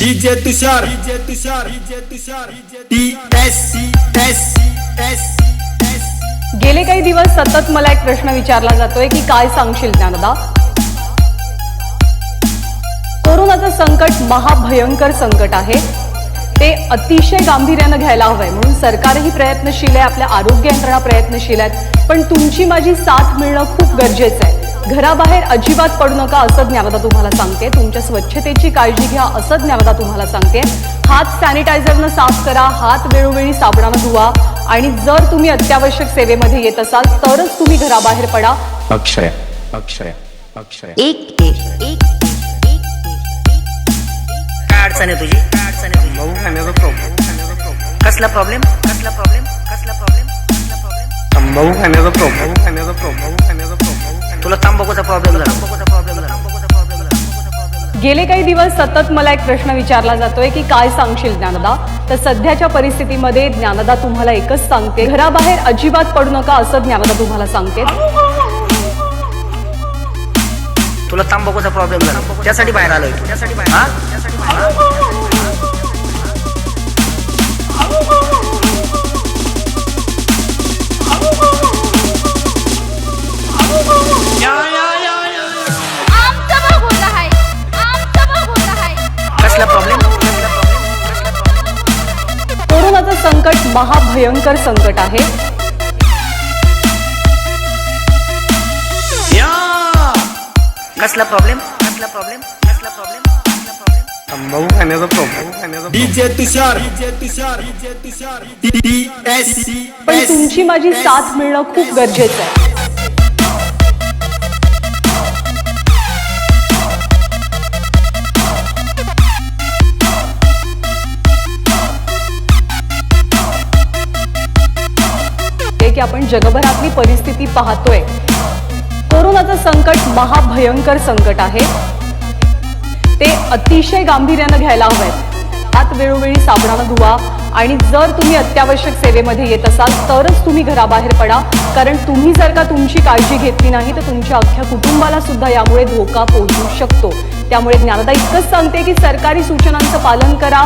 DJ तुषार गेले काही दिवस सतत मला एक प्रश्न विचारला जातोय की काय सांगशील ज्ञानदा. कोरोनाचं संकट महाभयंकर संकट आहे. ते अतिशय गांभीर्यानं घ्यायला हवंय म्हणून सरकारही प्रयत्नशील आहे, आपल्या आरोग्य यंत्रणा प्रयत्नशील आहेत, पण तुमची माझी साथ मिळणं खूप गरजेचं आहे. घराबाहेर अजिबात पडू नका असं ज्ञानदा तुम्हाला सांगते. तुमच्या स्वच्छतेची काळजी घ्या असं ज्ञानदा तुम्हाला सांगते. हात सॅनिटायझरनं साफ करा, हात वेळोवेळी साबणानं धुवा आणि जर तुम्ही अत्यावश्यक सेवेमध्ये येत असाल तरच तुम्ही घराबाहेर पडा. अक्षय अक्षय अक्षय एक काय अडचण आहे तुझी? मऊ खाण्याचा प्रॉब्लेम. कसला प्रॉब्लेम? मऊ खाण्याचा प्रॉब्लेम. तुला तंबाखूचा प्रॉब्लेम झाला. गेले काही दिवस सतत मला एक प्रश्न विचारला जातोय की काय सांगशील ज्ञानदा. तर सध्याच्या परिस्थितीमध्ये ज्ञानदा तुम्हाला एकच सांगते, घराबाहेर अजिबात पडू नका असं ज्ञानदा तुम्हाला सांगते. तुला तंबाखूचा प्रॉब्लेम झाला, त्यासाठी बाहेर आलोय. कसला प्रॉब्लेम? कोरोनाचं संकट महाभयंकर संकट आहे. कसला प्रॉब्लेम? मऊ खाण्याचा प्रॉब्लेम. डीजे तुषार पण तुमची माझी साथ मिळणं खूप गरजेचं आहे. की आपण जगभरातली परिस्थिती पाहतोय. कोरोनाचं संकट महाभयंकर संकट आहे. ते अतिशय गांभीर्यानं घ्यायला हवंय. हात वेळोवेळी साबणानं धुवा आणि जर तुम्ही अत्यावश्यक सेवेमध्ये येत असाल तरच तुम्ही घराबाहेर पडा, कारण तुम्ही जर का तुमची काळजी घेतली नाही तर तुमच्या अख्ख्या कुटुंबाला सुद्धा यामुळे धोका पोहोचू शकतो. त्यामुळे ज्ञानदा इतकंच सांगते की सरकारी सूचनांचं पालन करा,